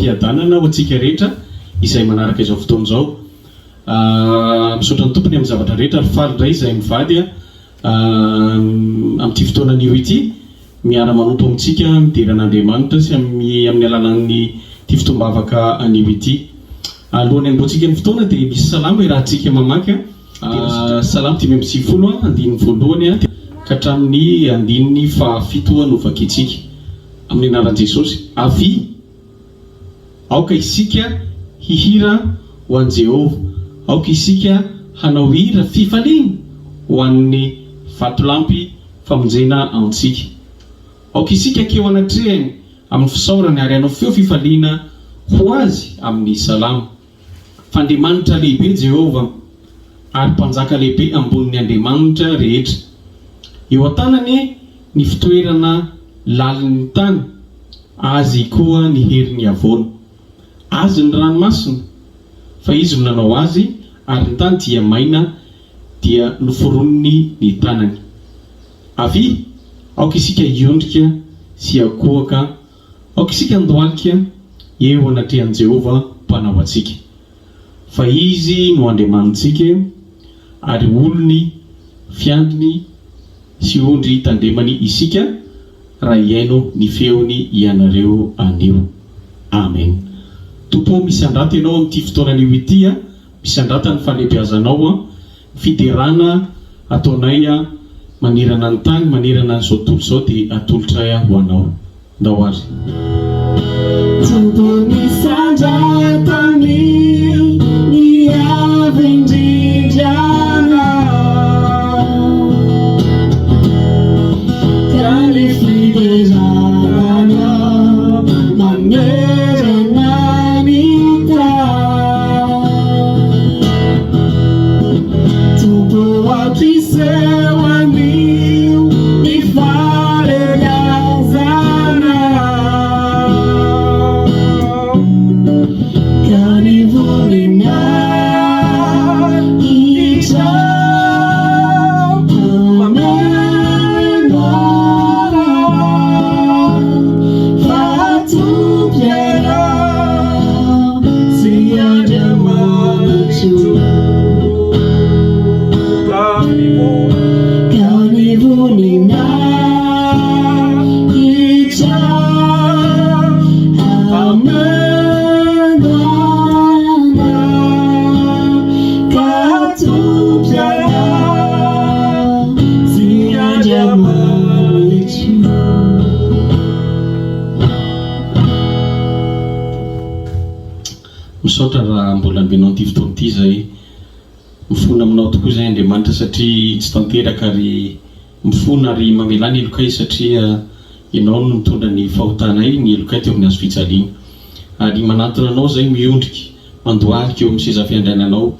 fiadanana ho antsika rehetra izay manaraka izao fotoana izao. Misaotra ny tompony amin'ny zavatra rehetra ary faly indray izay mivady amin'ity fotoana anio ity miara-manompo amintsika midiran'Andriamanitra sy amin'ny alalan'ny ity fitombavaka anio ity. Alohan'ny hanomboantsika ny fotoana dia misy salamo irahantsika mamaky salamo 590 andininy voalohany ka hatramin'ny andininy fahafito novakitsika amin'ny anaran'i Jesosy. Avy aoka isika hihira ho an'i Jehova, aoka isika hanao hira fifaliana ho an'ny vatolampy famonjena antsika, aoka isika keo anatrehany amin'ny fisaorany ary hanao feo fifaliana ho azy amin'ny salamo. Fandriamanitra lehibe Jehova ary mpanjaka lehibe ambonin'ny Andriamanitra rehetra. Eo an-tanany ny fitoerana lalin'ny tany, azy koa ny herin'ny havoana. Azy ny ranomasina, fa izy no nanao azy, ary ny tany dia maina dia noforonony ny tanany. Avy aoka isika hiondrika sy akohaka, aoka isika andohalika eo anatrehan'i Jehova mpanao antsika. Fa izy no andriamanitsika ary olony, fiandriny sy ondry tandremany isika raha iaino ny feony ianareo anio. Amen. Tompo, misy andrata ianao amin'ity fotoana anio ity, misy andrata ny fahalebiazanao, fiderana ataonay manerana ny tany, manerana an'izao tontolo izao dia atolotra ho anao. Ndao ary. Tompo, misy andratany ny avy indrindrana ka ny fiderana manerana ny tany. Tompo, ampiseho anio ny fahalegazana ka ny vonina misaotra raha mbola ambinao an'ity fotoana ity izay mifona aminao tokoa izay Andriamanitra satria tsy tanteraka ary mifona ary mamela ny elokay satria ianao no mitondra ny fahotanay ny elokay teo amin'ny azo fijaliana ary manatona anao izay miondrika mandohalika eo amin'ny seza fiandriananao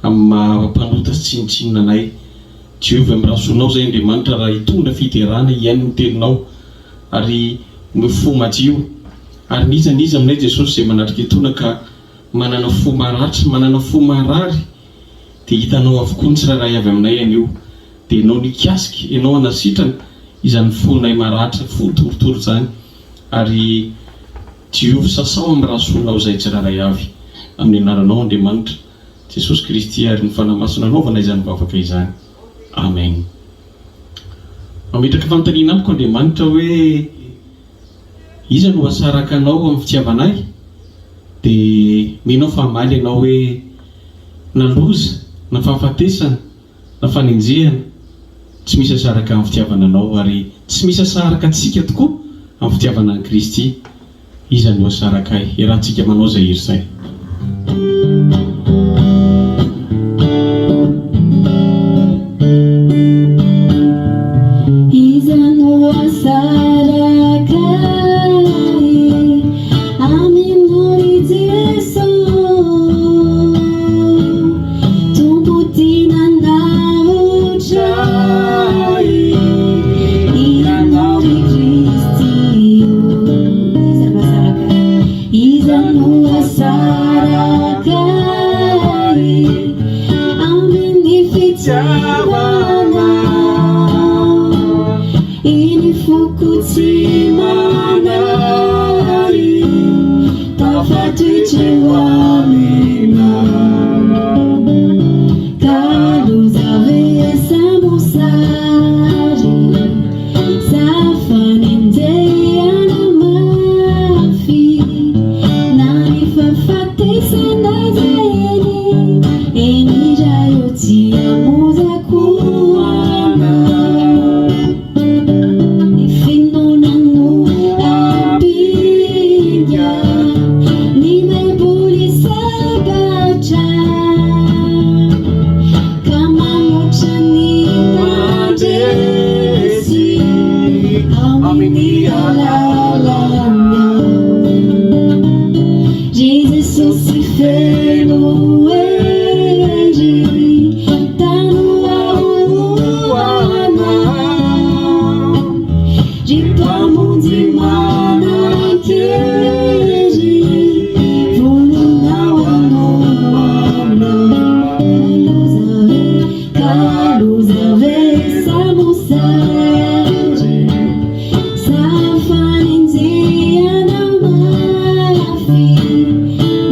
amin'ny mampanota sy tsinotsinona anay. Jehova mirasonao izay Andriamanitra raha hitondra fiterana iaino ny teninao ary mifo madio ary niza aminay Jesosy izay manatrika etona ka manana fo maratra, manana fo marary dia hitanao avokoa ny tsirairay avy aminay anio dia ianao nikasika, ianao anasitrana izany fonay maratra, fo torotoro izany ary Jehova sasao amin'ny rasonao izay tsirairay avy amin'ny anaranao Andriamanitra Jesosy Kristy ary ny fanamasina anaovanay izany mivavaka izany. Amen. Mametraka fanontaniana amiko Andriamanitra hoe iza no asaraka anao amin'ny fitiavanay dia menao fahamaly ianao hoe na loza, na fahafatesana, na fanenjehana tsy misy asaraka amin'ny fitiavana anao ary tsy misy asaraka antsika tokoa amin'ny fitiavana an'i Kristy. Iza no asaraka ay. Iarahantsika manao izay hery izay. Iza no asaraka aminao Jesu, Tompo tinandaotray ianao Kristy. Iza no asaraka amin'ny fitiavana ini fokuti manai kecewaannya. Kalau zawe samosari safanin deyana mafi nani fafate sana zaeni eni rayoti amuza kuana ifino nangu apinya nime polisa baca kama mochani padesi amini alalanya Jesus se felo eji tanua uana jitamu dimana keji voluna wanoana kaluzave samusari safaninziana mafi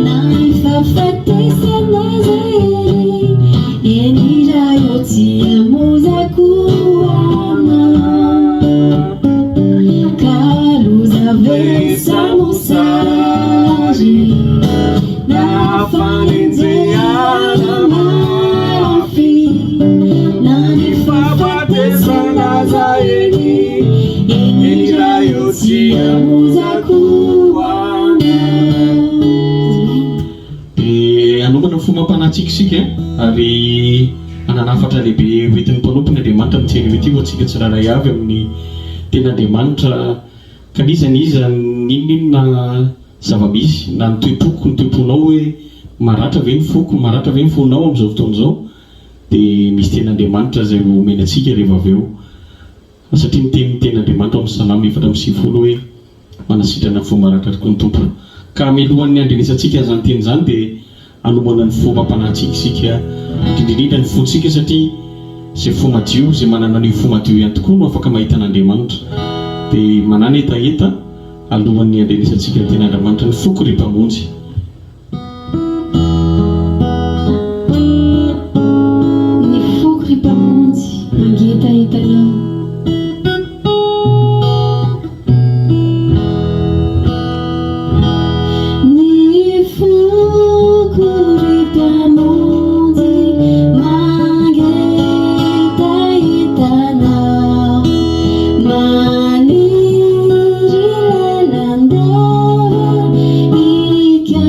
naifafate sanazeni yenirayotia muzakuana kaluzave samusari nafaninziana mafi nanifafate sanazeni yenirayotia muzakuana. Anomana fomba mpanatsikisika ary ananafatra lehibe hoentin'ny mpanompono Andriamanitra miteny hoe ty ho antsika tsiraray avy amin'ny ten'Andriamanitra kanizany iza ninona zava-misy na ny toe-poko ny toe-ponao hoe maratra ve ny foko maratra ve ny fonao amin'izao fotoan'izao dia misy ten'Andriamanitra izay omena antsika rehefa avy eo satria miteny ten'Andriamanitra amin'ny Salamy 1:10 hoe manasitrana ny fo maratra tokoa ny tompo ka melohan'ny andrenesantsika izany teny izany dia anomana ny fomba mpanatsika isika indrindrindra ny fontsika satria izay fo madio izay manana an'io fo madio ihany tokoa no afaka mahita an'Andriamanitra dia manana etaeta alohan'ny andrenesantsika ny ten'Andriamanitra ny foko ry mpamonjy. Ny foko ry mpamonjy mangetaetanao Mani jilalanda ika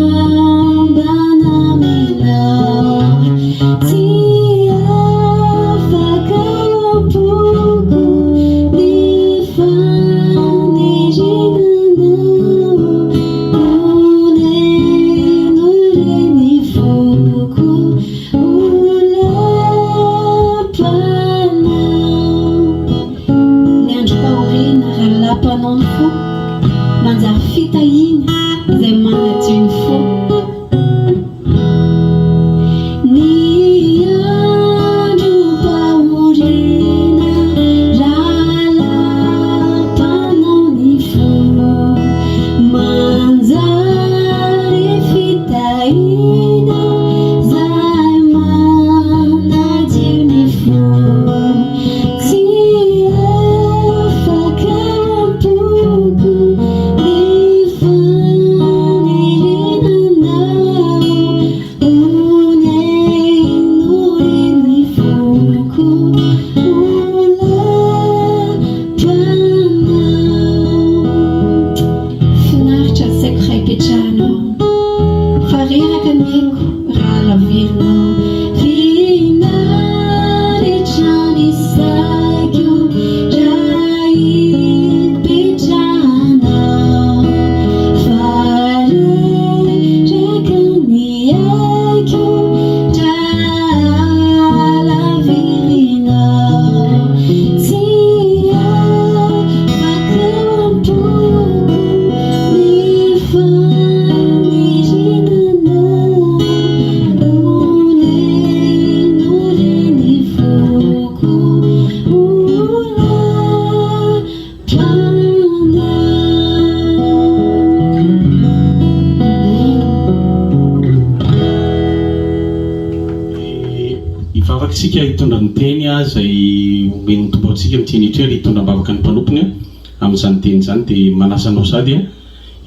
vavakantsika hitondra ny teny zay omeny tombo antsika miteny ry hitondra bavaka ny mpanompony amin'izany teny zany dia manasanao sady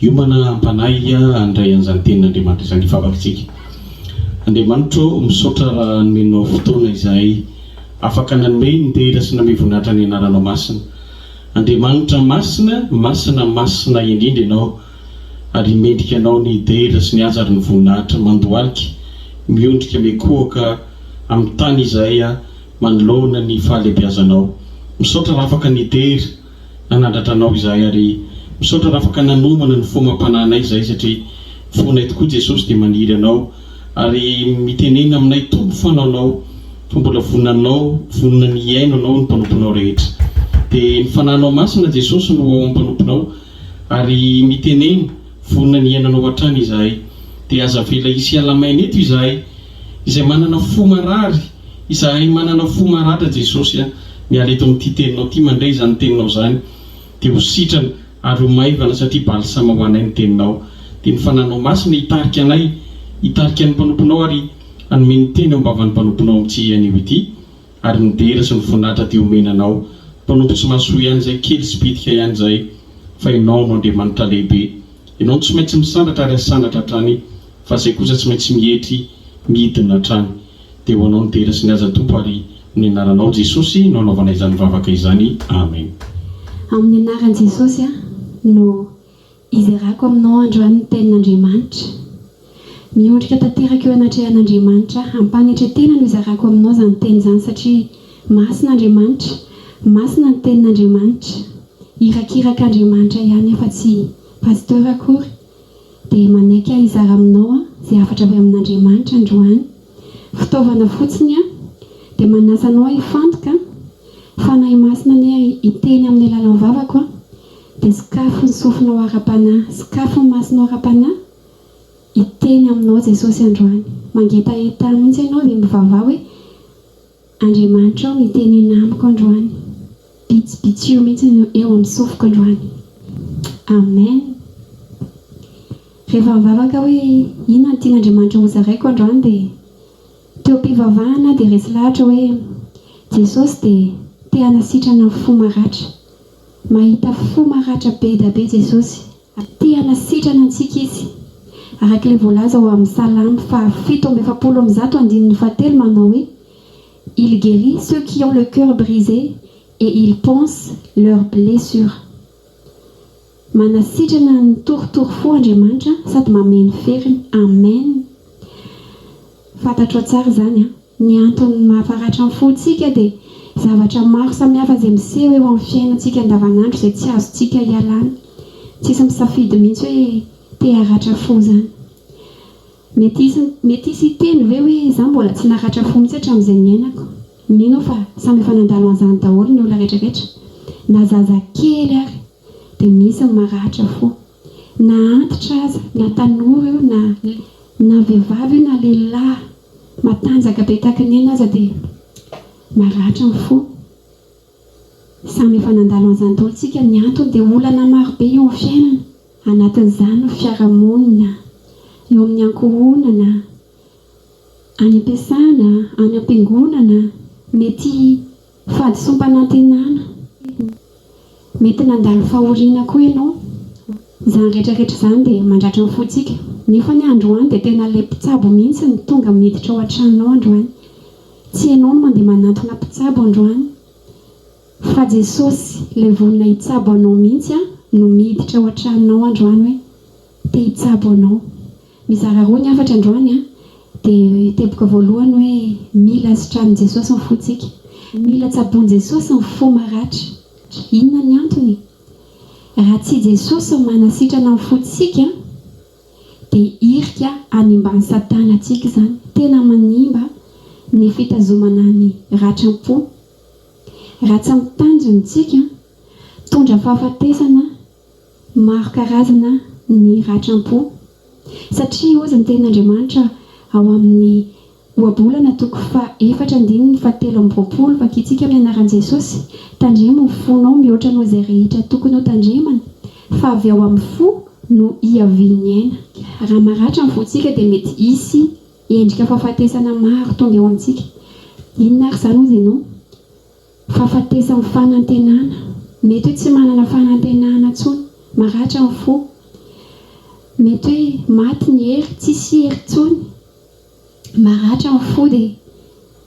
iomana ampanahy andray an'izany tenin'Andriamanitra izany vavakantsika. Andriamanitra misaotra raha nomenao fotoana izay afaka nanome ny tera sy nanome voninahitra ny anaranao masina. Andriamanitra masina masina indrindra ianao ary mendrika anao ny tera sy ny aza ary ny voninahitra mandohalika miondrika mekoaka amin'ny tany izay manoloana ny fahalebiazanao. Misaotra raha afaka nitera nanandratra anao izay ary misaotra raha afaka nanomana ny fomam-pananay izay satria fonay tokoa Jesosy dia maniry anao ary mitenena aminay tombo fanaonao fa mbola voninanao vonina ny iaino anao ny mpanomponao rehetra dia ny fananao masina Jesosy no ao ampanomponao ary mitenena vonina ny iainanao hatrany izahay dia aza vela isy alamaina eto izay manana fo marary izahay manana fo maratra Jesosy miala eto amin'ity teninao ity mandray izany teninao zany dia ho sitrana ary ho maivana satria balsama ho anay ny teninao dia ny fananao masina hitarika anay hitarika ny mpanomponao ary anome ny teny ambavan'ny mpanomponao amin'ity anio ity ary ny dera sy ny voninahitra dia omenanao mpanompo tsy mahasoa ihany zay kely sy bitika ihany zay fa ianao no Andriamanitra lehibe ianao no tsy maintsy misandatra ary asandatra hatrany fa zay kosa tsy maintsy mihetry midina hatrany dia ho anao ny dera sy ny aza tompo ary ny anaranao Jesosy no anaovanay izany vavaka izany amen. Amin'ny anaran'i Jesosy no izarako aminao androany ny tenin'Andriamanitra miondrika tanteraka eo anatrehan'Andriamanitra ampanetretena no izarako aminao zany teny izany satria masina Andriamanitra masina ny tenin'Andriamanitra irakiraka Andriamanitra ihany fa tsy pasteur akory dia manaiky izara aminao zay afatra avy amin'Andriamanitra androany fitaovana fotsiny dia manasanao hifantoka fanahy masina ny hiteny amin'ny alalan'ny vavako dia sakafo ny sofinao ara-panahy sakafo ny masinao ara-panahy hiteny aminao Jesosy androany mangetaheta mihitsy ianao dia mivavah hoe Andriamanitra ao mitenena amiko androany bitsibitsio mihitsy eo amin'ny sofiko androany amen. Rehefa mivavaka hoe inona ny tian'Andriamanitra ho zaraiko androany dia teo am-pivavahana dia resy lahatra hoe Jesosy dia te hanasitrana ny fo maratra mahita fo maratra be da be Jesosy te hanasitrana antsika izy araka ilay voalaza ao amin'ny Salamy 7:7 manao hoe il guérit ceux qui ont le cœur brisé et il pense leurs blessures. Manasitrana ny torotoro fo Andriamanitra sady mameno feriny amen. Fantatro tsara zany ny antony mahafaratra ny fontsika dia zavatra maro samihafa izay miseho eo amin'ny fiainantsika andavanandro izay tsy azontsika hialana tsisy misafidy mihitsy hoe te haratra fo zany mety isy hiteny ve hoe izaho mbola tsy naharatra fo mihitsy hatramin'izay niainako mino fa samy efa nandalo an'izany daholo ny olona rehetrarehetra na zazakely ary dia misy ny marahatra fo na antitra aza na tanora io na vehivavy io na lehilahy matanjaka be tahaka ny aina aza dia marahatra ny fo samy efa nandalo an'izany daholo tsika ny antony dia olana maro be eo amin'ny fiainana anatin'izany fiarahamonina eo amin'ny ankohonana any am-piasana any am-piangonana mety fahadisom-panantenana mety nandalo fahoriana koa ianao izany rehetrarehetra izany dia mandratra ny fontsika nefa ny androany dia tena ilay mpitsabo mihitsy ny tonga miditra ao an-tranonao androany tsy ianao no mandeha manantona mpitsabo androany fa Jesosy ilay vonina hitsabo anao mihitsy no miditra ao an-tranonao androany hoe te hitsabo anao. Mizara roa ny afatra androany dia teboka voalohany hoe mila sitranin' Jesosy ny fontsika mila tsaboan' Jesosy ny fo maratra. Inona ny antony? Raha tsy Jesosy no manasitrana ny fontsika dia irika animba ny Satana antsika izany tena manimba ny fitazomana ny ratram-po raha tsy mitanjona tsika tondra fahafatesana maro karazana ny ratram-po satria ozy ny tenin'Andriamanitra ao amin'ny ohabolana 4:7 vakitsika amin'ny anaran'i Jesosy tandremo ny fonao mihoatra noho izay rehetra tokony ho tandremana fa avy ao amin'ny fo no iaviany aina. Raha maratra ny fontsika dia mety hisy endrika fahafatesana maro tonga eo amintsika inona ary zany ozy ianao fahafatesa amin'ny fanantenana mety hoe tsy manana fanantenana ntsony maratra ny fo mety hoe maty ny hery tsisy hery ntsony maratra ny fo dia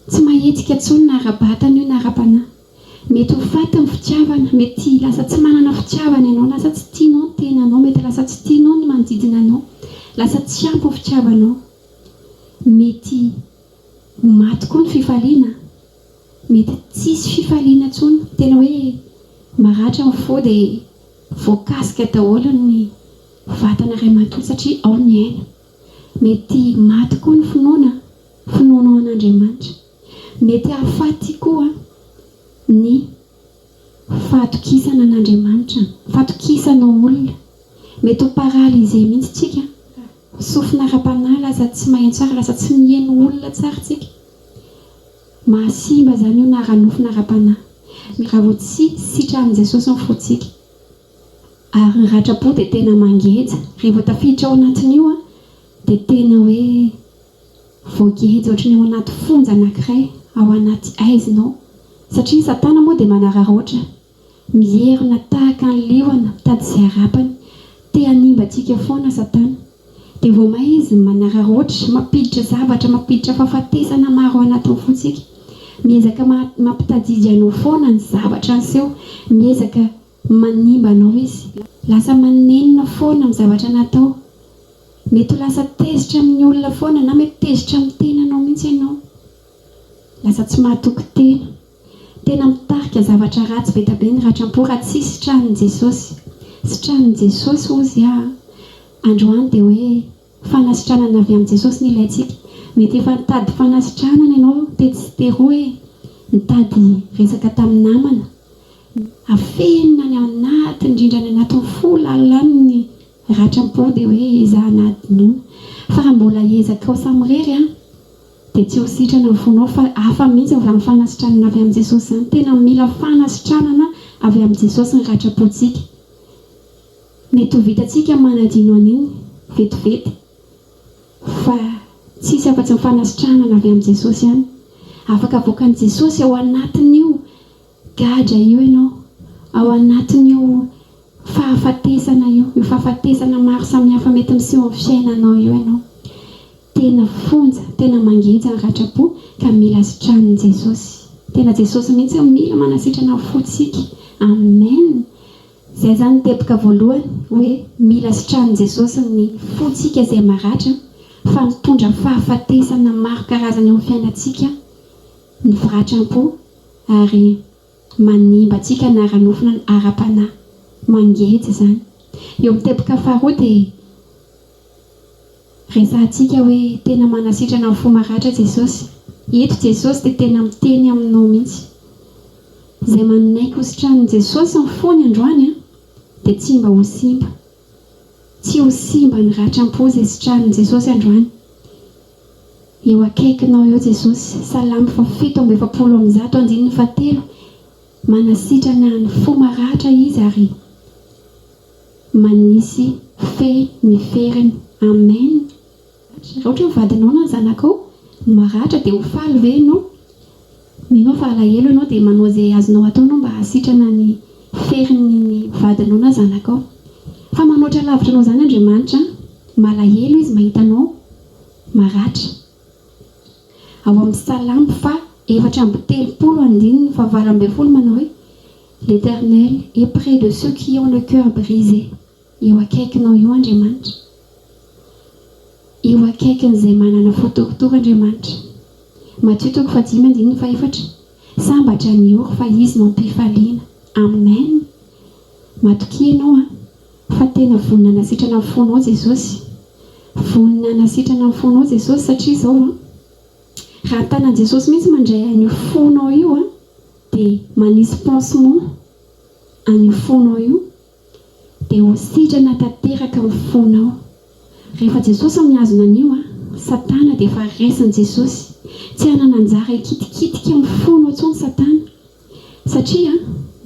tsy mahetika ntsony na ara-batana io na ara-panahy mety ho faty ny fitiavana mety lasa tsy manana fitiavana ianao lasa tsy tianao ny tenanao mety lasa tsy tianao ny manodidina anao lasa tsy ampy ny fitiavanao mety maty koa ny fifaliana mety tsisy fifaliana ntsony tena hoe maratra ny fo dia voakasika daholo ny vatana iray manontolo satria ao ny aina mety maty koa ny finoana ao an'Andriamanitra mety hahafaty koa ny fahatokisana an'Andriamanitra fahatokisana olona mety ho paralysé mihitsy tsika sofina ara-panahy lasa tsy maheno tsara lasa tsy miheno olona tsara tsika mahasimba zany io na ranofina ara-panahy raha vao tsy sitrahan'i Jesosy ny fotsika ary ny ratra-po dia tena mangeja rehefa tafiditra ao anatin'io dia tena hoe voageja ohatrany ao anaty fonja anankiray ao anaty aizinao satria satana moa dia manararoatra miherina tahaka ny liona mitady izay harapany te hanimba antsika foana satana dia vao mahay izy manararoatra mampiditra zavatra mampiditra fahafatesana maro ao anatin'ny fotsika miezaka mampitadidy anao foana ny zavatra anseho miezaka manimba anao izy lasa manenina foana amin'ny zavatra natao mety ho lasa tezitra amin'ny olona foana na mety tezitra amin'ny tenanao mihitsy ianao lasa tsy mahatoky tena mitarika zavatra ratsy be tabe ny ratram-po raha tsy sitrahan'i Jesosy sitrahan'i Jesosy ozy androany dia hoe fanasitranana avy amin'i Jesosy ny ilayntsika mety efa nitady fanasitranana ianao te hoe nitady resaka tamin'ny namana afenina ny anaty indrindra ny anatin'ny fo lalany ny ratram-po dia hoe izahanadiny fa raha mbola ezaka ao samirery dia tsy ho sitrana ny fonao fa hafa mihitsy avy amin'ny fanasitranana avy amin'i Jesosy zany tena mila fanasitranana avy amin'i Jesosy ny ratram-pontsika mety ho vitantsika manadino an'iny vetivety fa tsisy afa-tsy mifanasitranana avy amin'i Jesosy ihany afaka avoakan'i Jesosy ao anatin'io gadra io ianao ao anatin'io fahafatesana io fahafatesana maro samihafa mety miseho amin'ny fiainanao io ianao tena fonja tena mangeja ny ratram-po ka mila sitrahan'i Jesosy tena Jesosy mihitsy mila manasitrana fotsika amen zay zany teboka voalohany hoe mila sitrahan'i Jesosy ny fotsika izay maratra fa mitondra fahafatesana maro karazana eo amin'ny fiainantsika ny ratram-po ary manimba antsika na ranofina ny ara-panahy mangeja zany eo amin'ny teboka faharoa dia resahantsika hoe tena manasitrana ny fo maratra Jesosy eto Jesosy dia tena miteny aminao mihitsy izay manaiky ho sitrahan'i Jesosy ny fony androany dia tsy mba ho simba tsy ho simba ny ratram-po izay sitrahan'i Jesosy androany eo akaikinao eo Jesosy salamy 7:117 manasitrana ny fo maratra izy ary manisy fe miferiny amen raha ohatra mivadinao na ny zanakao maratra dia ho faly ve ianao minao fa alahelo ianao dia manao izay azonao ataonao mba hasitrana ny feriny ny vadinao na zanakao fa manoatra lavitra anao zany Andriamanitra malahelo izy mahitanao maratra ao amin'ny salamy 4:30 manao hoe l'Éternel est près de ceux qui ont le cœur brisé eo akaikinao io Andriamanitra eo akaikin'izay manana fotorotoro Andriamanitra Matthieu 5:4 sambatra ny oro fa izy no ampifaliana amen matoky ianao fa tena vonina nasitrana ny fonao Jesosy vonina nasitrana ny fonao Jesosy satria izao raha tanan'i Jesosy mihitsy mandray an'io fonao io dia manisy pansement an'io fonao io dia ho sitrana tanteraka ny fonao rehefa Jesosy mihazona an'io satana dia efa resin'i Jesosy tsy hanana anjara ikitikitika ny fonao intsony satana satria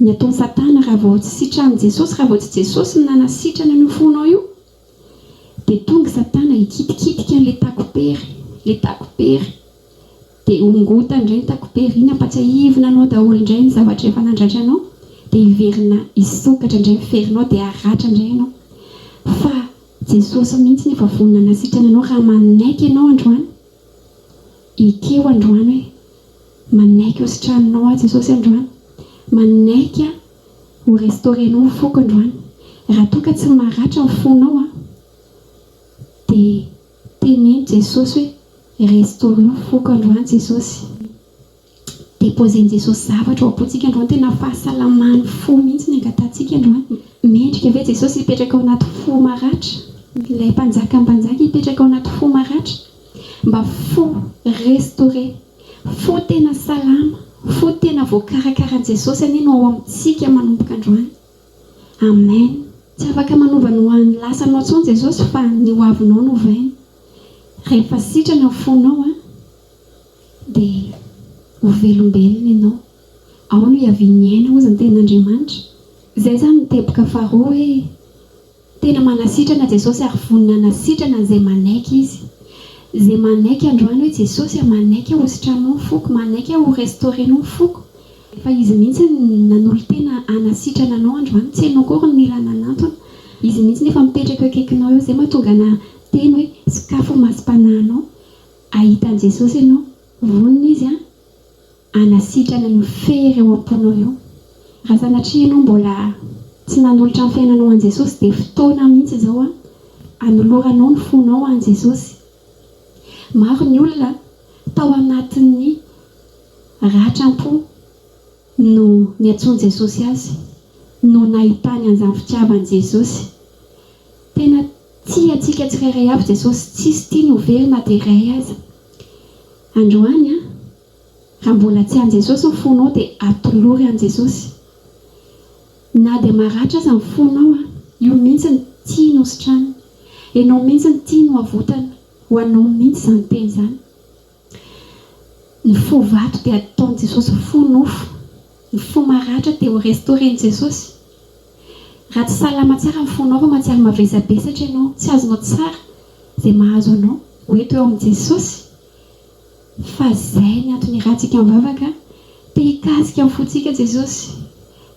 ny ataon'ny satana raha vao tsy sitrahan'i Jesosy raha vao tsy Jesosy nanasitrana an'io fonao io dia tonga satana ikitikitika an'ilay takopery dia ongota indray takoperiana ampatsiahivina anao daholo indray ny zavatra efa nandratra anao dia hiverina hisokatra indray ferinao dia haratra indray ianao fa Jesosy mihitsy nefa vonina nasitrana anao raha manaiky ianao androany ikeo androany hoe manaiky ho sitranonao Jesosy androany manaiky ho restaurenao foko androany raha toa ka tsy maratra ny fonao dia teneny Jesosy hoe restaureo foko androany Jesosy depozeny Jesosy zavatra ao am-pontsika androany tena fahasalamany fo mihitsy ny angatantsika androany mendrika ve Jesosy hipetraka ao anaty fo maratra ilay mpanjaka hipetraka ao anaty fo maratra mba fo restauré fo tena salama fo tena voakarakara Jesosy aneno ao amintsika manomboka androany amen tsy afaka manova ny hoan'ny lasanao tsony Jesosy fa ny hoavinao no vainy rehefa sitrana ny fonao dia ho velombelona ianao ao no hiaviany aina ozy ny ten'Andriamanitra izay zany miteboka faharoa hoe tena manasitrana Jesosy ary vonina nasitrana izay manaiky izy izay manaiky androany hoe Jesosy manaiky ho sitranao foko manaiky ho restaurenao foko fa izy mihitsy nanolo tena anasitrana anao androany tsy hainao kory ny ilana anatony izy mihitsy nefa mipetraka akaikinao eo izay mahatonga na teny hoe sakafo masipanahanao ahitan'i Jesosy ianao vonina izy anasitrana ny fery eo am-ponao eo raha sanatria ianao mbola tsy nanolotra ny fiainanao an Jesosy dia fotoana mihitsy izao anoloranao ny fonao an Jesosy maro ny olona tao anatin'ny ratram-po no niantsony Jesosy azy no nahitany an'izany fitiavan'i Jesosy tena tia antsika tsirairay avy Jesosy tsisy tia ny overina dia iray azy androany raha mbola tsy an Jesosy ny fonao dia atolory an Jesosy na dia maratra aza ny fonao io mihitsy ny tia ny hositrany ianao mihitsy ny tia ny avotana ho anao mihitsy izany teny izany ny fo vato dia ataon'i Jesosy fo nofo ny fo maratra dia ho restaureny Jesosy raha tsy salama tsara ny fonao fa mahatsiary mavezabesatra ianao tsy azonao tsara izay mahazo anao hoeto eo amin'i Jesosy fa izay ny antony rahantsika mivavaka te hikasika amin'ny fontsika Jesosy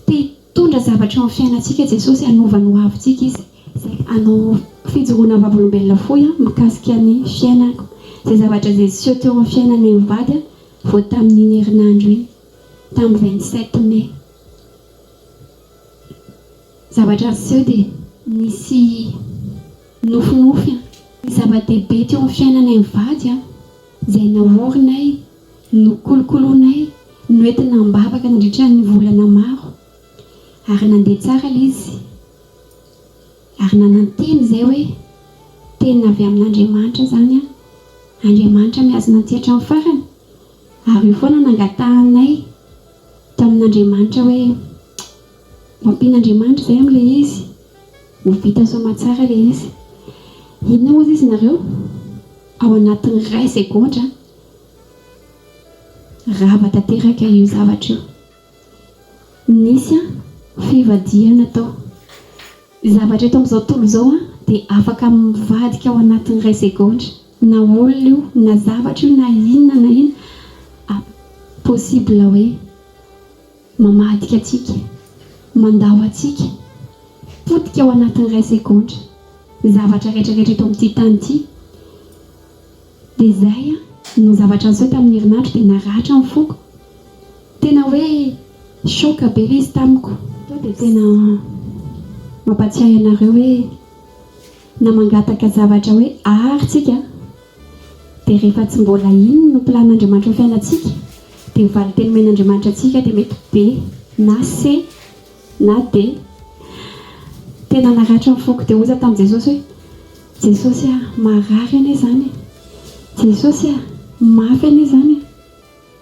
te hitondra zavatra eo amin'ny fiainantsika Jesosy hanovany ho avintsika izy izay anao fijoroana vavolombelona fohy mikasika ny fiainako izay zavatra izay seho teo amin'ny fiainany mivady vao tamin'iny herinandro iny tamin'ny 27 mai zavatra seho dia nisy nofinofy zava-dehibe teo amin'ny fiainany mivady izay naorinay nokolokoloinay noentina mbavaka nandritra ny volana maro ary nandeha tsara ilay izy ary nananteny izay hoe tena avy amin'Andriamanitra zany Andriamanitra miazona antihatra amin'ny farany ary io foana nangatahanay tamin'Andriamanitra hoe mampian'Andriamanitra izay amin'ilay izy ho vita soamantsara ilay izy inona ozy izy nareo ao anatin'ny 2 segondra rava tanteraka io zavatra io nisy fivadiana tao zavatra eto amin'izao tontolo izao dia afaka mivadika ao anatin'ny 2 segondra na olona io na zavatra io na inona possible hoe mamadika atsika mandao atsika potika ao anatin'ny 2 segondra zavatra rehetrarehetra eto amin'ity tany ity dia izay no zavatra an'izao tamin'ny herinandro dia naratra ny foko tena hoe shoka be ilay izy tamiko dia tena mampatsiahy anareo hoe na mangataka zavatra hoe aharytsika dia rehefa tsy mbola iny no plan'Andriamanitra ho fiainantsika dia mivaly teny men'Andriamanitra atsika dia mety be na C na D tena naratra ny foko dia oza tamin'i Jesosy hoe Jesosy marary ane zany Jesosy mafy ane zany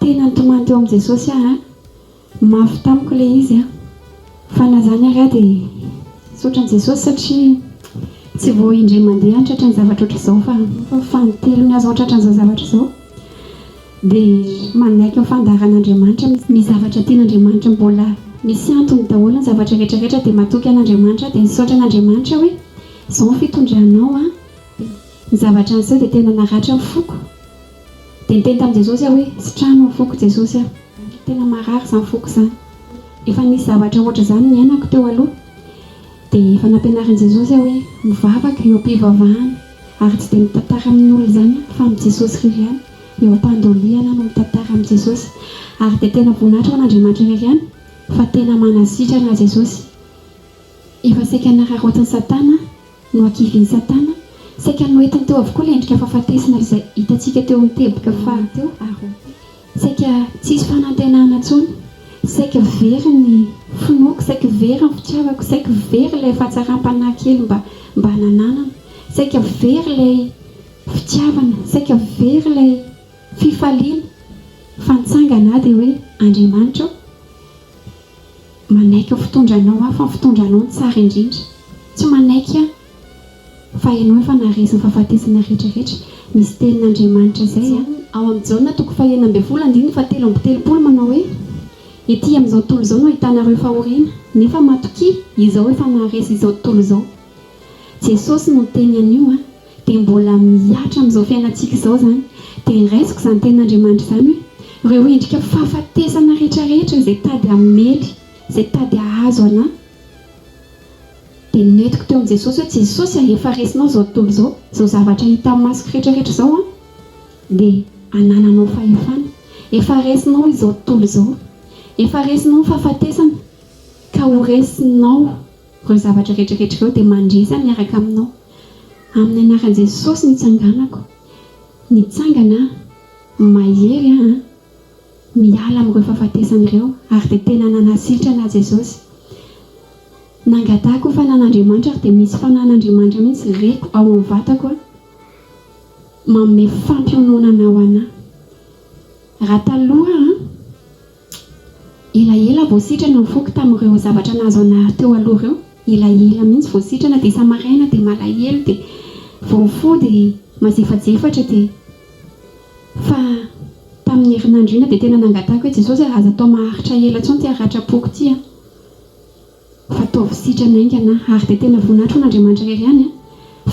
tena nitomany teo amin'i Jesosy mafy tamiko ilay izy fa na zany ary dia sotran'i Jesosy satria tsy vao indray mandeha antratra ny zavatra ohatr'izao fa fanontelo ny azo antratra n'izao zavatra izao dia manaiky ny fandaharan'Andriamanitra misy zavatra tian'Andriamanitra mbola misy antony daholo ny zavatra rehetrarehetra dia matoky an'Andriamanitra dia nisaotra an'Andriamanitra hoe izao ny fitondranao ny zavatra an'izao dia tena naratra ny foko dia niteny tamin'i Jesosy aho hoe sy trano ny foko Jesosy aho, tena marary izany foko izany. Efa nisy zavatra ohatr' izany niainako teo aloha, dia efa nampianarin'i Jesosy aho hoe mivavaka eo am-pivavahana ary tsy dia mitantara amin'ny olona izany fa amin'ny Jesosy irery ihany, eo am-pandoliana no mitantara amin'ny Jesosy. Ary dia tena voninahitra ho an'Andriamanitra irery ihany fa tena manasitrana Jesosy. Efa saika nararotan'ny Satana no ankivin'ny Satana, saika noentiny teo avokoa ilay endrika fahafatesana izay hitantsika teo amin'ny teboka fahateo, ary saika tsisy fanantenana intsony, saika very ny finoako, saika very ny fitiavako, saika very ilay fahatsaram-panahy kely mba hananana, saika very ilay fitiavana, saika very ilay fifaliana. Fa nitsangana dia hoe Andriamanitra manaiky fitondranao aho fa fitondranao ny tsara indrindra, tsy manaiky aho fa ianao efa naharesy ny fahafatesana rehetrarehetra. Misy tenin'Andriamanitra izay ao amin'ny Jaona 9:7-7 manao hoe ety amin'izao tontolo izao no ahitanareo fahoriana, nefa matokia izao efa naharesy izao tontolo izao. Jesosy no teny an'io dia mbola miatra amin'izao fiainantsika izao izany. Dia raisiko izany tenin'Andriamanitra izany hoe ireo endrika fahafatesana rehetrarehetra izay tady hamely, izay tady ahazo anahy, dia netiko teo amin'ny Jesosy hoe Jesosy efa resinao izao tontolo izao, izao zavatra hita amin'ny masoko rehetrarehetra izao dia anananao fahefana, efa resinao izao tontolo izao, efa resinao fahafatesana ka ho resinao ireo zavatra rehetrarehetra ireo dia mandresa miaraka aminao. Amin'ny anaran'i Jesosy nitsangana mahery miala amin'ireo fahafatesana ireo, ary dia tena nanasitrana Jesosy. Nangatahako fanan'Andriamanitra ary dia misy fanan'Andriamanitra mihitsy reko ao amin'ny vatako manome fampiononana ao anahy. Raha taloha elaela voasitrana ny foko tamin'ireo zavatra nahazo anahy teo aloha ireo, elaela mihitsy voasitrana dia isa-maraina dia malahelo dia voafo dia mazefajefatra dia fa tamin'ny herinandro ina dia tena nangatahako hoe Jesosy aza atao maharitra ela intsony ty aratrapoko ty fa ataovy sitrana aingana. Ary dia tena voninahitra ho n'Andriamanitra irery ihany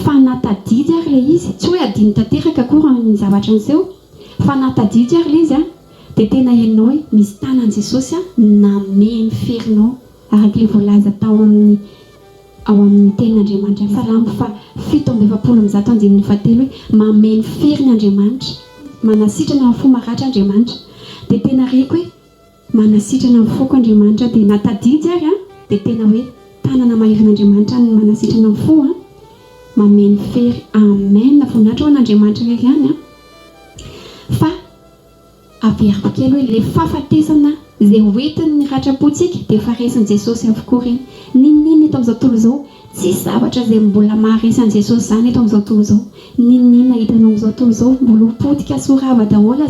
fa natadidy ary ilay izy, tsy hoe adiny tanteraka akory ny zavatra niseho, fa natadidy ary ilay izy dia tena hainao hoe misy tanan'i Jesosy nameny ferinao araka ilay voalaza tao ao amin'ny tenin'Andriamanitra. Salamo 7:7 hoe mameny feriny Andriamanitra, manasitrana ny fo maratra Andriamanitra. Dia tena reko hoe manasitrana ny foko Andriamanitra dia natadidy ary dia tena hoe tanana mahirin'Andriamanitra ny manasitrana ny fo mameny fery. Amen. Voninahitra ho an'Andriamanitra irery ihany fa averiko kely hoe ilay fahafatesana izay hoentin'ny ratrapontsika dia efa resin'i Jesosy avokoa reny. Ninona eto amin'izao tontolo izao tsisy zavatra izay mbola maharesy an'i Jesosy izany eto amin'izao tontolo izao. Ninona hitanao amin'izao tontolo izao mbola hopotika sorava daholo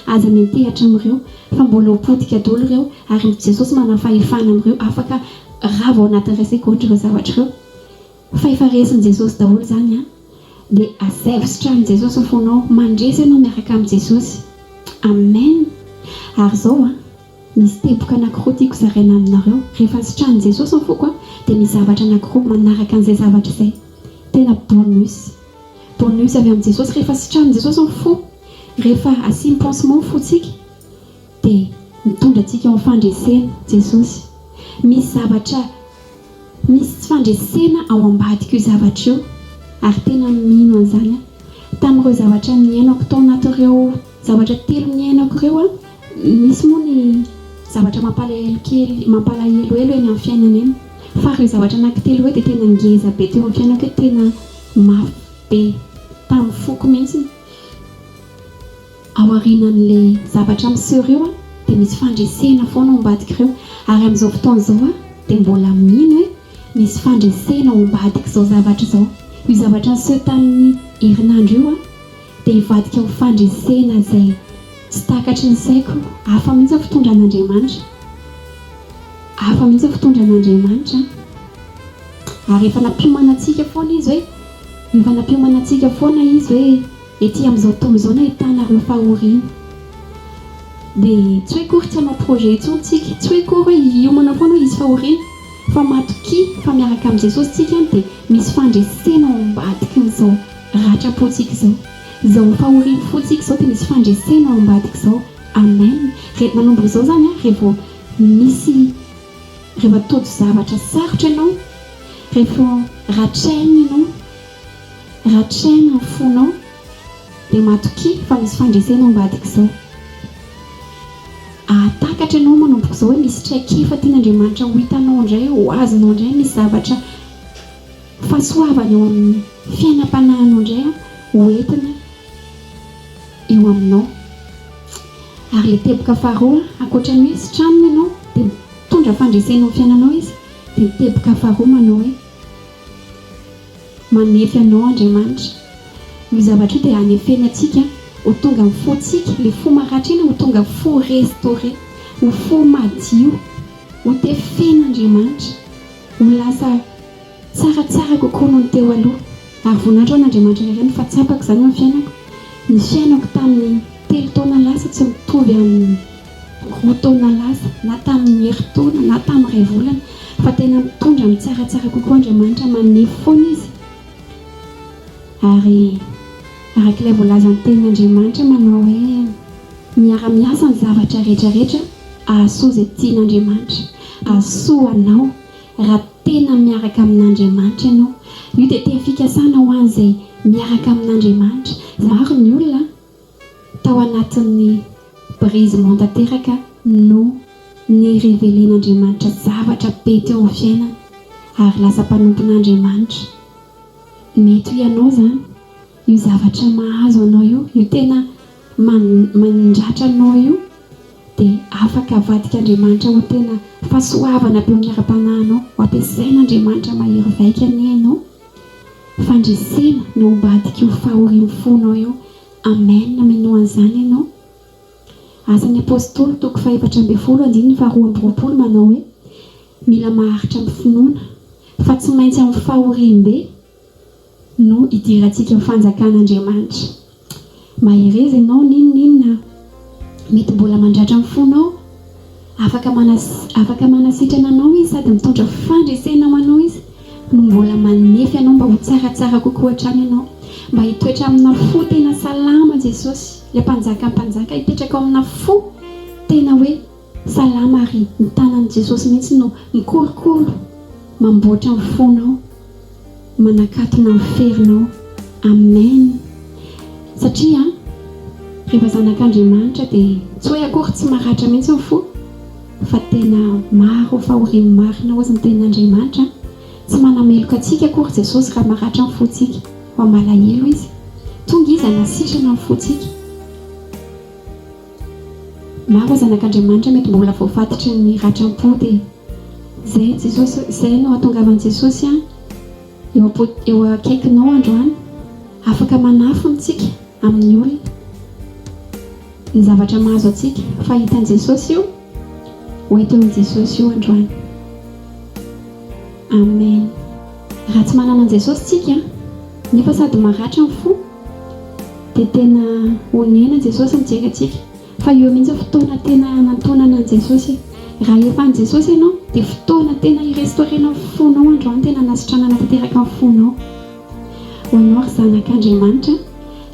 aza mitehatra amin'ireo, fa mbola hopotika daholo ireo ary Jesosy manana fahefana amin'ireo afaka rava ao anatin'ny resaka ohatra ireo zavatra ireo. Fa efa resin'i Jesosy daholo izany dia azay sitranin'i Jesosy ny fonao, mandresy ianao miaraka amin'i Jesosy. Amen. Ary izao misy teboka anankiroa tiako zaraina aminareo. Rehefa sitranin'i Jesosy ny foko dia misy zavatra anankiroa manaraka an'izay zavatra izay. Tena bonus avy amin'i Jesosy. Rehefa sitranin'i Jesosy ny fo, rehefa asimy pansement ny fotsika dia mitondra antsika ao fandresena Jesosy. Misy zavatra, misy tsy fandresena ao ambadika io zavatra io ary tena mino an'izany. Tamin'ireo zavatra niainako tao anatin'ireo zavatra telo niainako ireo misy moa ny zavatra mampalahelo eny amin'ny fiainana eny, fa ireo zavatra anankitelo hoe dia tena ngeza be teo amin'ny fiainako hoe tena mafy be tamin'ny foko mihitsy. Ao aorianan'ilay zavatra miseho ireo dia misy fandresena foana ao ambadika ireo, ary amin'izao fotoana izao dia mbola mino hoe misy fandresena ao ambadika izao zavatra izao. Io zavatra niseho tamin'ny herinandro io dia hivadika ho fandresena izay tsy takatry ny saiko. Hafa mihitsy fitondran'Andriamanitra, hafa mihitsy fitondran'Andriamanitra. Ary efa nampiomana antsika foana izy hoe, efa nampiomana antsika foana izy hoe ety amin'izao tontolo izao no ahitanareo fahoriana. Dia tsy hoe kory tsy hanao projet intsony tsika, tsy hoe kory hoe hiomana foana hoe izy fahoriana, fa matoki fa miaraka amin'i Jesosy tsika dia misy fandresena ao ambadika n'izao ratrapontsika izao. zao fahoriany fotsika zao dia misy fandresena ao ambadika zao. Amen. Manomboka izao zany a rehefa misy rehefa todo zavatra sarotra ianao, rehefa ratraina ianao, ratraina ny fonao dia matoki fa misy fandresena ao ambadika zao. Atakatra ianao manomboka izao hoe misy traikefa tian'Andriamanitra ho hitanao indray, ho azonao indray, misy zavatra fahasoavana eo amin'ny fiainam-panahinao indray ho entina eo aminao. Ary le teboka faharoa ankoatra ny hoe sitraniny ianao dia mitondra fandresena amin'ny fiainanao izy, dia teboka faharoa manao hoe manefy anao Andriamanitra. Io zavatra io dia hanefena antsika ho tonga amin'ny fotsika, le fo maratrina ho tonga fo restauré, ho fo madio, ho tefena Andriamanitra, ho lasa tsaratsara kokoa noho ny teo aloha. Ary voninahitra ho an'Andriamanitra iray ny fahatsapako izany amin'ny fiainako. Ny fiainako tamin'ny 3 taona lasa tsy mitovy amin'ny 2 taona lasa, na tamin'ny herintaona na tamin'ny iray volana, fa tena mitondra amin'ny tsaratsara kokoa Andriamanitra, manefy foana izy. Ary arak'ilay voalazan'ny tenin'Andriamanitra manao hoe miara-miasa ny zavatra rehetrarehetra ahasoa izay tian'Andriamanitra, ahasoa anao raha tena miaraka amin'Andriamanitra ianao. Io dia tena fikasana ho an'izay miaraka amin'Andriamanitra. Maro ny olona tao anatin'ny brisement tanteraka no ny révélen'Andriamanitra zavatra be teo amin'ny fiainana ary lasa mpanompon'Andriamanitra. Mety ho ianao zany io zavatra mahazo anao io tena mandratra anao io dia afaka avadika Andriamanitra ho tena fahasoavana be miara-panahinao, ho ampiasain'Andriamanitra mahery vaika ny ianao, fandresena no ambadika io fahorian'ny fonao io. Amen. Nameno an'izany ianao. Asan'ny apôstôly toko 4:12 manao hoe mila maharitra amin'ny finoana fa tsy maintsy amin'ny fahoriam-be no idirantsika amin'ny fanjakan'Andriamanitra. Mahereza ianao ninona mety mbola mandratra amin'ny fonao, afaka manasitrana anao izy sady mitondra fandresena anao izy, no mbola manefy anao mba ho tsaratsara kokoa hatrany ianao, mba hitoetra amina fo tena salama Jesosy. Le mpanjaka hipetraka amina fo tena hoe salama ary ny tanan'i Jesosy mihitsy no mikolokolo mamboatra amin'ny fonao, manakatona amin'ny ferinao. Amen. Satria rehefa zanak'Andriamanitra dia tsy hoe akory tsy maratra mihitsy ny fo, fa tena maro fahoriany marina ozy ny tenin'Andriamanitra. Tsy manameloka antsika akory Jesosy raha maratra ny fontsika, fa malahelo izy, tonga izy anasitrana amin'ny fontsika. Maro zanak'Andriamanitra mety mbola voafatitra ny ratram-po dia zay Jesosy, zay no ahatongavan'i Jesosy eo akaikinao androany, afaka manafo antsika amin'ny olona ny zavatra mahazo antsika. Fahitan'i Jesosy io, ho eto amin'i Jesosy io androany. Amen. Raha tsy manana Jesosy tsika nefa sady maratra ny fo dia tena honena Jesosy mijery antsika, fa eo mihitsy fotoana tena nantonana an Jesosy. Raha efa an Jesosy ianao dia fotoana tena irestaurenao fonao androany, tena nasitranana tanteraka amin'ny fonao. Ho anao ry zanak'Andriamanitra,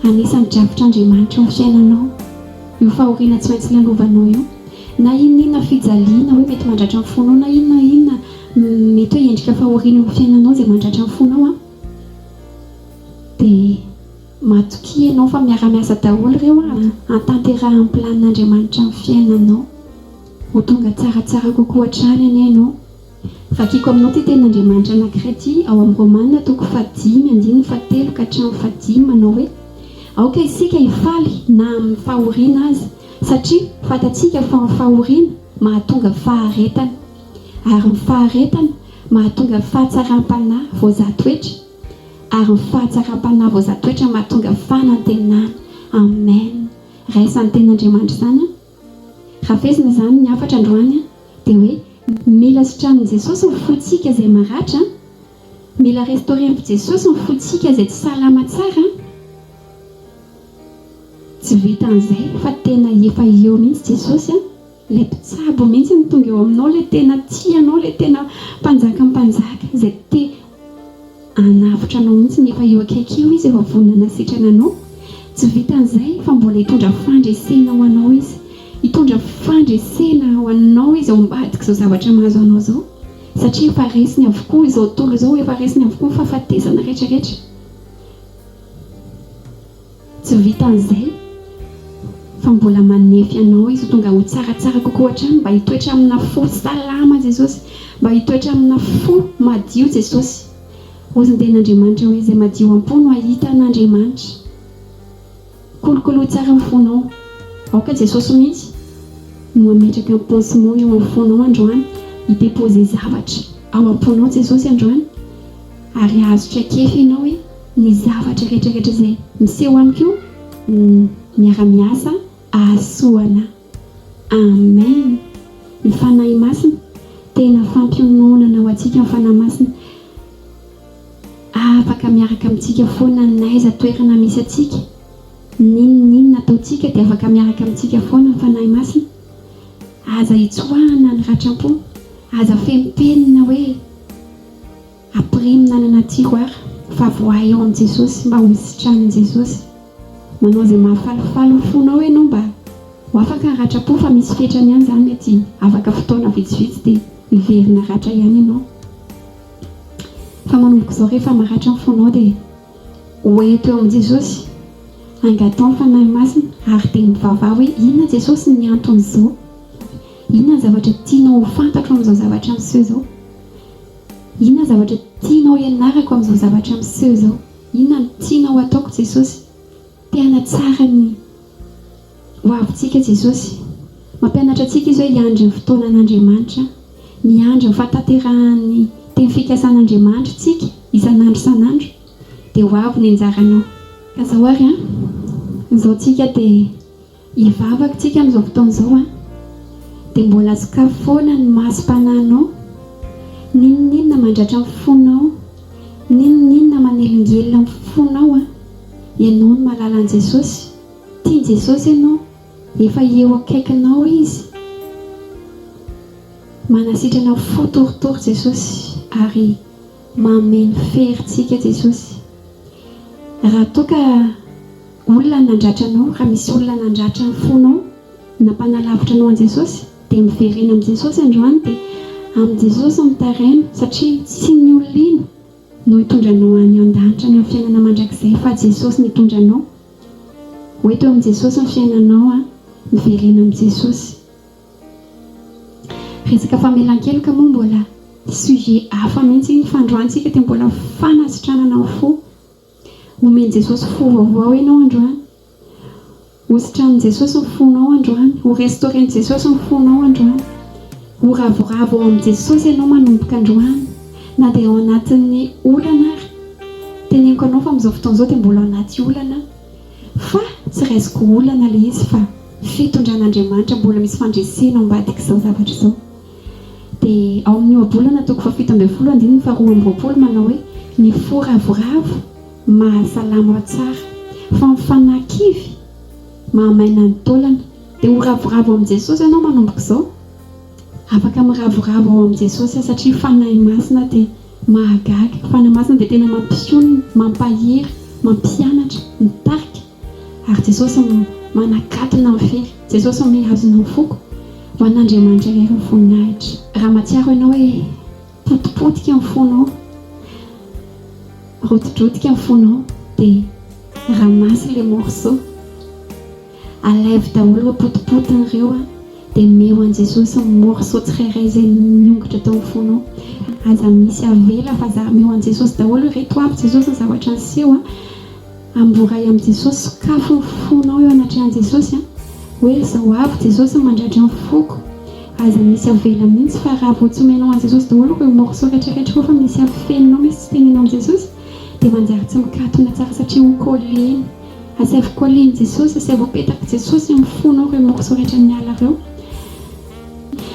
anisan'ny drafitr'Andriamanitra ny fiainanao, io fahoriana tsy maintsy lalovanao io, na inona fijaliana hoe mety mandratra amin'ny fonao, na inona mety hoe endrika fahoriana ny fiainanao izay mandratra amin'ny fonao dia matoki ianao fa miara-miasa daholo ireo hantanterahany planin'Andriamanitra amin'ny fiainanao, ho tonga tsaratsara kokoa hatrany any ianao. Vakiko aminao ty tenin'Andriamanitra anankiray ty ao amin'ny Romanina toko 5:7-5 manao hoe aoka isika hifaly na amin'ny fahoriana azy, satria fatatsika fa ny fahoriana mahatonga faharetana, ary ny faharetana mahatonga fahatsaram-panahy voazatoetra, ary ny fahatsaram-panahy voazatoetra mahatonga fanantenana. Amen. Raisan'ny tenin'Andriamanitra izany. Raha fesina izany ny afatra androany dia hoe mila sitranin'i Jesosy ny fotsika izay maratra, mila restauren'i Jesosy ny fotsika izay tsy salama tsara. Tsy vita an'izay fa tena efa eo mihitsy Jesosy, ilay mpitsabo mihitsy ny tonga eo aminao, ilay tena tianao, ilay tena mpanjaka izay te hanavotra anao mihitsy, nefa eo akaiky eo izy efa vonona nasitrana anao. tsy vitan'izay fa mbola hitondra fandresena ho anao izy, hitondra fandresena ho anao izy ao ambadika izao zavatra mahazo anao zao, satria efa resiny avokoa izao tontolo izao, efa resiny avokoa fahafatesana rehetrarehetra. Tsy vitan'izay fa mbola manefy anao izy tonga ho tsaratsara kokoa hatrany, mba hitoetra amina fo salama Jesosy, mba hitoetra amina fo madio Jesosy. Ozinden'Andriamanitra hoe izay madio am-po no ahita an'Andriamanitra. Kolokolo tsara ny fonao, aoka Jesosy mihitsy no ametraka ny pansement eo amin'ny fonao androany, hidepose zavatra ao am-ponao Jesosy androany, ary azo traikefa ianao hoe ny zavatra rehetrarehetra izay miseho amiko miara-miasa ahasoana. Amen. Ny fanahy masina tena fampiononana ho antsika. Ny fanahy masina afaka miaraka amintsika foana n'aiza toerana misy atsika, ninona ataontsika dia afaka miaraka amintsika foana. Ny fanahy masina aza hitsoahana ny ratram-po, aza fempenina hoe apirimina ny anaty tiroara fa voay eo amin'i Jesosy, mba ho sitranin' Jesosy. Manao izay mahafalifaly ny fonao ianao mba ho afaka ratram-po, fa misy fetrany ihany izany mety afaka fotoana vitsivitsy dia hiverina ratra ihany ianao. Fa manomboka izao rehefa maratra ny fonao dia hoeto eo amin'i Jesosy, angatao ny fanahy masina ary dia mivavah hoe inona Jesosy ny anton'izao, inona ny zavatra tianao ho fantatro amin'izao zavatra miseho izao, inona ny zavatra tianao ianarako amin'izao zavatra miseho izao, inona ny tianao ataoko Jesosy. Tena tsara ny ho avintsika Jesosy, mampianatra antsika izy hoe hiandry ny fotoanan'Andriamanitra, miandry ny fahatanterahany teny fikasan'Andriamanitra tsika isan'andro isan'andro, dia ho avy ny anjaranao. Ka zao ary izao tsika dia hivavaka tsika amin'izao fotoana izao dia mbola sokafoana ny masom-panahinao, ninona mandratra ny fonao, ninona manelingely ny fonao ianao ny mahalala an'i Jesosy. Tiany Jesosy ianao, efa eo akaikinao izy, manasitrana fotoritory Jesosy ary mameno ferintsika Jesosy. Raha toa ka olona nandratra anao, raha misy olona nandratra ny fonao nampanalavitra anao an'i Jesosy, dia miverina amin'i Jesosy androany, dia amin'i Jesosy mitaraina, satria tsy ny olona ino no hitondranao any an-danitra ny fiainana mandrakizay, fa Jesosy nitondranao. Hoeto amin'i Jesosy ny fiainanao, miverina amin'i Jesosy. Resaka famelan-keloka moa mbola sujet hafa mihitsy ny fandroantsika, dia mbola fanasitranana ho fo. Omeny Jesosy fo vaovao ianao androany, ho sitranin' Jesosy ny fonao androany, ho restauren' Jesosy ny fonao androany, ho ravoravo ao amin'i Jesosy ianao manomboka androany, na dia ao anatin'ny olana ary. Teneniko anao fa amin'izao fotoana izao dia mbola ao anaty olana, fa tsy raisiko olana ilay izy, fa fitondran'Andriamanitra, mbola misy fandresena ambadika izao zavatra izao. Dia ao amin'ny ohabolana toko fa 17 fa 12 manao hoe ny fo ravoravo mahasalama tsara, fa ny fanahy-kivy mahamaina ny taolana. Dia ho ravoravo amin'i Jesosy ianao manomboka izao, afaka miravoravo ao amin'i Jesosy, satria fanahy masina dia mahagaga. Fanahy masina dia tena mampionona, mampahery, mampianatra, mitarika, ary Jesosy manakatona ny fery, Jesosy mihazona ny foko ho an'Andriamanitra irery ny voninahitra. Raha mahatsiaro ianao hoe potipotika ny fonao, rotodrotika ny fonao, dia ramasse les morceaux, alève daholo hoe potipotin'ireo, dia meo an'i Jesosy ny morceau tsirairay izay niongotra tao amin'ny fonao. Aza misy avela fa za meo an'i Jesosy daholo, reto avy Jesosy ny zavatra niseho, amboray amin'i Jesosy, sokafo ny fonao eo anatrehan'i Jesosy, hoe izao avy Jesosy mandratra ny foko. Aza misy avela mihitsy, fa raha vao tsy omenao an'i Jesosy daholo hoe morceau rehetrarehetra koa fa misy afeninao, misy tsy tenenao an'i Jesosy, dia manjary tsy mikatona tsara, satria ho koleny. Asevy koleny Jesosy, asevy apetaka Jesosy amin'ny fonao ireo morceau rehetra miala ireo.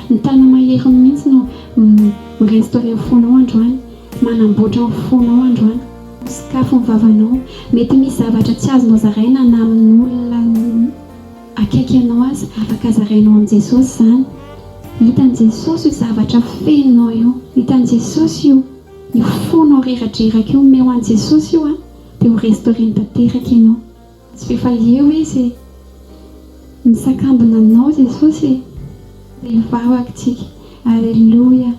Ny tana mahery mihitsy no mirestaurer ny fonao androany, manamboatra ny fonao androany, sikafo ny vavanao. Mety misy zavatra tsy azonao zaraina na amin'olona akaiky anao azy, afaka zarainao amin'i Jesosy izany. Hitan'i Jesosy io zavatra feninao io, hitan'i Jesosy io fonao reradreraka io, meo an'i Jesosy io, dia ho restaureny tanteraka ianao. tsy fifalieo izy misakambina anao Jesosy dia hivavaka-tsika. Alleluia.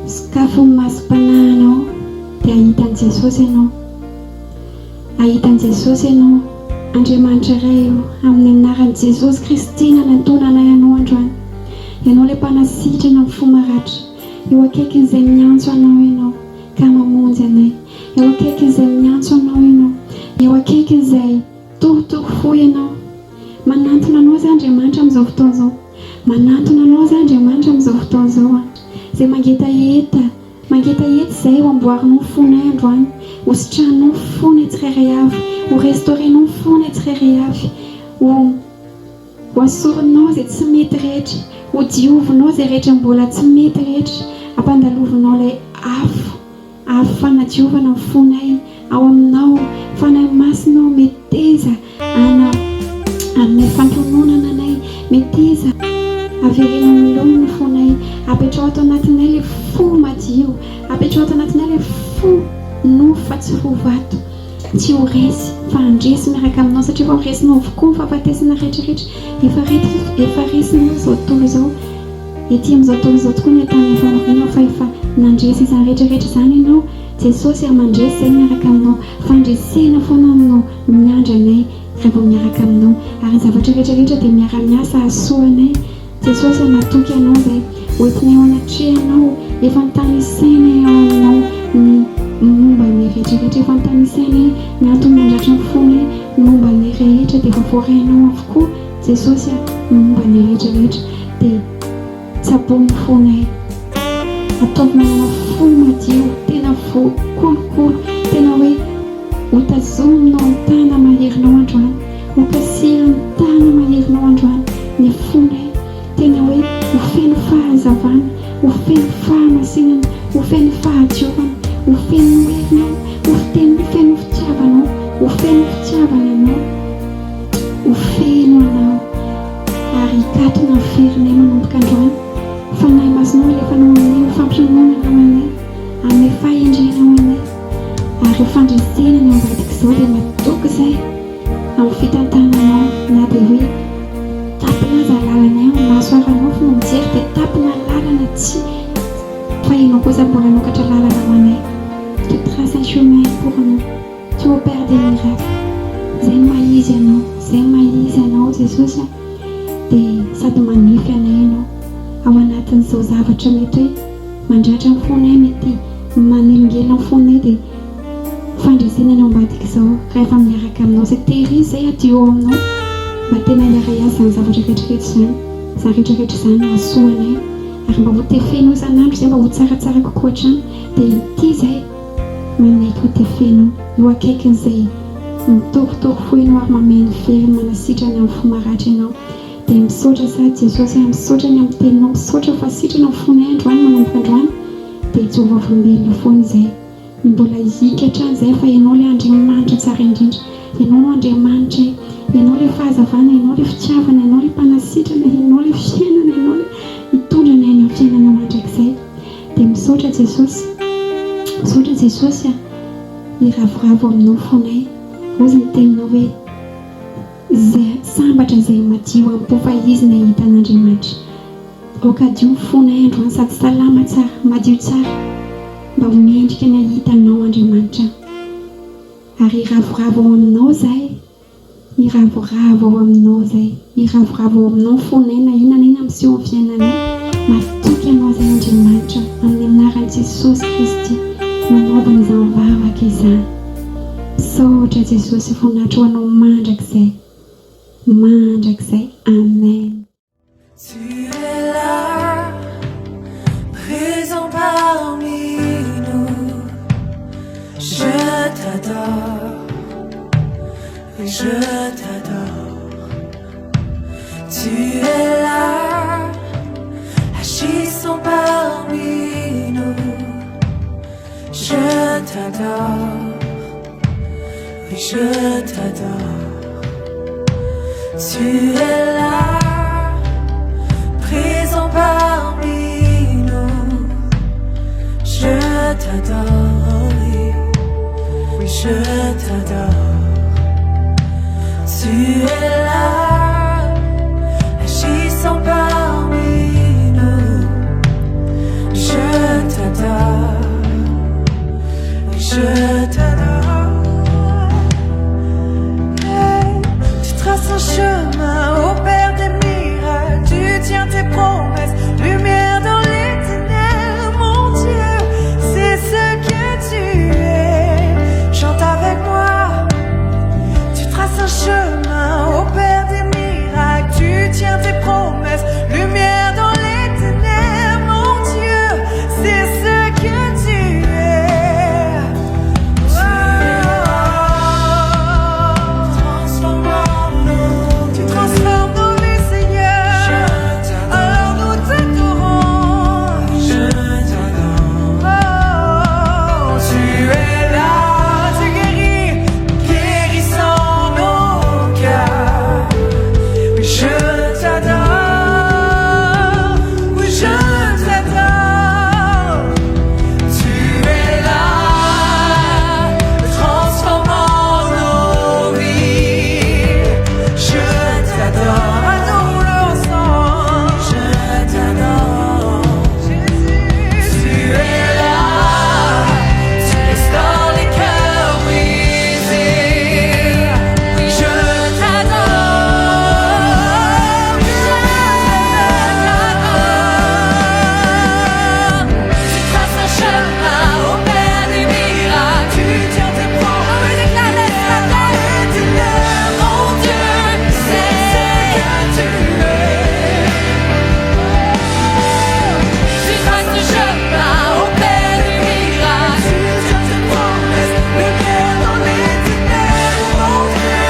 Sakafo masom-panahinao dia ahitan'i Jesosy ianao. Ahitan'i Jesosy ianao. Andriamanitra iray io amin'ny anaran'i Jesosy Kristy nanantonana ianao androany. Ianao ilay mpanasitrana amin'ny fo maratra. Eo akaikin'izay miantso anao ianao ka mamonjy anay. Eo akaikin'izay miantso anao ianao. Eo akaikin'izay torotoro fo ianao. Manantona anao zay Andriamanitra amin'izao fotoana izao. Manantona anao zay Andriamanitra amin'izao fotoana izao. Izay mangetaeta izay ho amboarinao fonay androany. Ho sitranao fonay tsirairay avy. Ho restaurenao fonay tsirairay avy. Ho asorinao izay tsy mety rehetra. Ho diovinao izay rehetra mbola tsy mety rehetra. Ampandalovinao ilay afo fanadiovana amin'ny fonay ao aminao. Fanahy masinao meteza amin'ny fantononana anay. Meteza averina milona ny fonay. Apetrao ato anatinay ilay fo madio. Apetrao ato anatinay ilay fo nofo fa tsy fo vato. Tsy ho resy fa andresy miaraka aminao satria efa horesinao avokoa ny fahafatesana rehetrarehetra. Efa resinao izao tontolo izao. Ety amin'izao tontolo izao tokoa ny atany efa morina fa efa nandresy izany rehetrarehetra izany ianao. Jesosy amandresy izay miaraka aminao. Fandresena foana aminao miandry anay rehefa miaraka aminao. Ary ny zavatra rehetrarehetra dia miara-miasa ahasoanay. Jesosy matoky anao izay hoentinay ao anatrehanao. Efa notanisainay ao aminao ny momba ny rehetrarehetra. Efa notanisainay ny antony mandratra ny fonay momba ny rehetra dia efa voarainao avokoa Jesosy momba ny rehetrarehetra dia tsaboany fonay. Ataovy manana fo madio tena fo kolokolo tena hoe hotazominao ny tana maherinao androany. Ho kasihan'ny tana maherinao androany ny fonay. Tena hoe ho feno fahazavana, ho feno fahamasinana, ho feno fahadiovana, ho feno herinao, ho feno fitiavanao, ho feno fitiavananao, ho feno anao. Ary ikatona ny ferinay manomboka androany. Fanahy masinao ilay fanao aminay, ho fampiononanao anay, amin'ny fahendrenao anay. Ary fandresena ny ambadika izao dia matoky izay amin'ny fitantananao na dia hoe tapina aza lalana ao mahasoaranao fa no mijery dia tapina lalana tsy fa ianao kosa mbola nokatra lalana ho anay. Tu traces un chemin pour nous. Tu opères des miracles. Izay maizy ianao Jesosy dia sady manify anay ianao ao anatin'izao zavatra mety hoe mandratra ny fonay, mety manelingelina ny fonay dia fandresena ny ambadika izao rehefa miaraka aminao. Izay tehiry izay adio aminao mba tena hiara-iasa izany zavatra rehetrarehetra izany. Izany rehetrarehetra izany asoanay ary mba ho tefenao isan'andro izay mba ho tsaratsara kokoa hatrany. Dia ity izay manaiky ho tefenao eo akaikin'izay mitorotoro fo ianao ary mameno fery manasitrana amin'ny fo maratra ianao. Dia misaotra sady Jesosy misaotra ny amin'ny teninao, misaotra fa sitrana amin'ny fonay androany manomboka androany. Dia Jehovah olombelona foana izay mbola hika hatrany izay fa ianao ilay Andriamanitra tsara indrindra. Ianao no Andriamanitra, ianao ilay fahazavana, ianao ilay fitiavana, ianao ilay mpanasitrana, ianao ilay fiainana, ianao ilay mitondra ny amin'ny fiainana mandrakizay. Dia misaotra Jesosy hiravoravo aminao fonay. Ozy ny teninao hoe izay sambatra izay madio ampofahizina hitan'Andriamanitra. Okadio fonay androany sady salama tsara, madio tsara mba ho mendrika ny hitanao Andriamanitra. Ary hiravoravo ao aminao zay, hiravoravo ao aminao fonay na inona miseho amin'ny fiainanay. Matoky anao zay Andriamanitra amin'ny anaran'i Jesosy Kristy manaovana izany vavaka izany. Misaotra Jesosy voninahitra ho anao mandrakizay. Amen. Tu es là, présent parmi nous. Je t'adore, oui, je t'adore. Tu es là, agissant parmi nous. Je t'adore, oui, je t'adore. Tu es là, présent parmi nous. Je t'adore, oui, je t'adore. Tu es là, agissant parmi nous. Je t'adore, je t'adore. Hey, tu traces un chemin au Père des miracles. Tu tiens tes promesses, lumière dans les ténèbres. Mon Dieu, c'est ce que tu es. Chante avec moi. Tu traces un chemin au Père des miracles. Tu tiens tes promesses, lumière dans les ténèbres. Mon Dieu, c'est ce que tu es. Tu transformes nos vies, Seigneur. Alors nous t'adorons. Je t'adore. Oh, tu es là, tu guéris, guérissant nos cœurs. Oui, je t'adore. Oui, je t'adore. Tu es là, transformant nos vies. Je t'adore. Adore-le ensemble. Je t'adore. Jésus, tu es là, tu restaures les cœurs brisés. Oui, je t'adore. Je t'adore. Tu traces un chemin au Père des miracles. Tu tiens tes promesses, déclare-les ce matin. Mon Dieu, c'est ce que tu es. Tu traces un chemin au Père des miracles. Tu tiens tes promesses, lumière dans les ténèbres. Mon Dieu,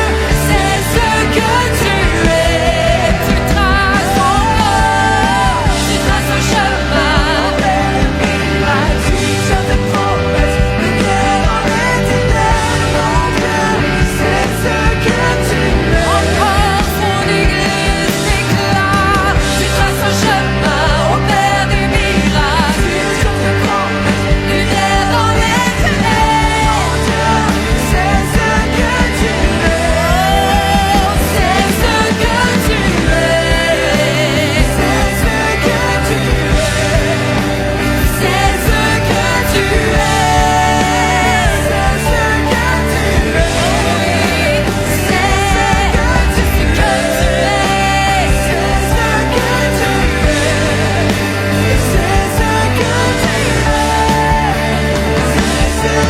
c'est ce que tu es. Tu traces un chemin au Père des miracles. Tu tiens tes promesses, lumière dans les ténèbres. Mon Dieu, c'est ce que tu es. Encore son église déclare. Tu traces un chemin au Père des miracles. Tu tiens tes promesses, lumière dans les ténèbres. Mon Dieu, c'est ce que tu es. C'est ce que tu es. C'est ce que tu es. C'est ce que tu es. C'est ce que tu es. C'est ce que tu es. C'est ce que tu es. C'est ce que tu es. C'est ce que tu es. C'est ce que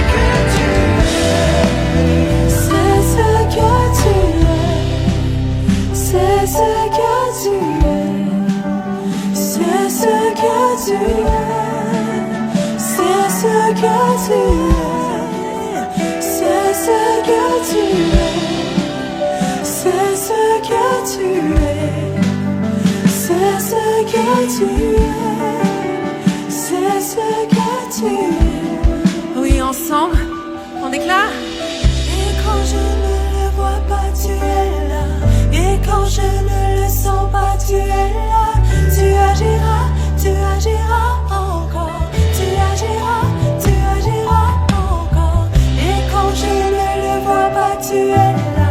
tu es. C'est ce que tu es. C'est ce que tu es. C'est ce que tu es. C'est ce que tu es. C'est ce que tu es. C'est ce que tu es. C'est ce que tu es. Oui, ensemble, on déclare. Et quand je ne le vois pas, tu es là. Et quand je ne le sens pas, tu es là. Tu agiras, tu agiras encore. Tu agiras, tu agiras encore. Et quand je ne le vois pas, tu es là.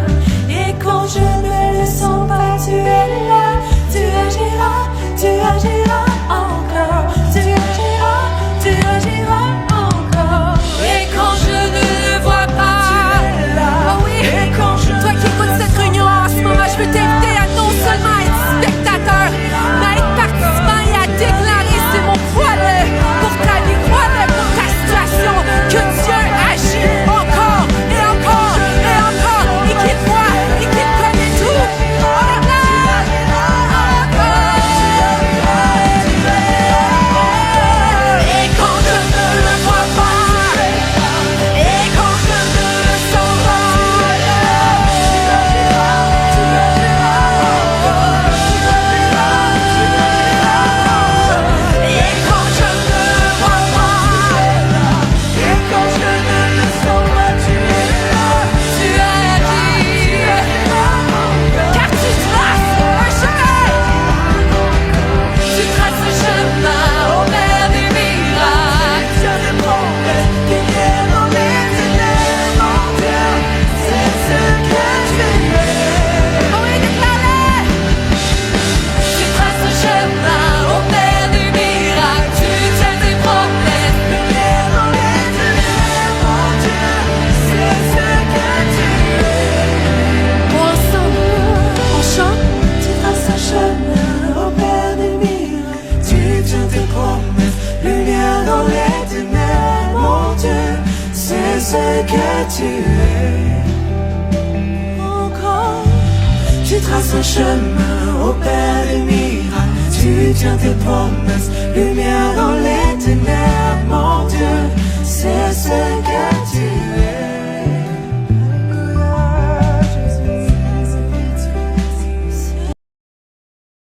Et quand je ne le sens pas, tu es là. Tu agiras, tu agiras encore. Tu agiras, tu agiras encore. Et quand je ne le vois pas, tu es là. Oh oui. Et quand je toi qui écoutes cette réunion en ce moment, je veux t'inviter à non seulement être spectateur, mais être participant et à déclarer c'est mon crois-le pour ta vie, crois-le pour ta situation, que Dieu agit encore et encore et encore et ce que tu es. Encore, tu traces un chemin au Père des miracles. Tu tiens tes promesses, lumière dans les ténèbres.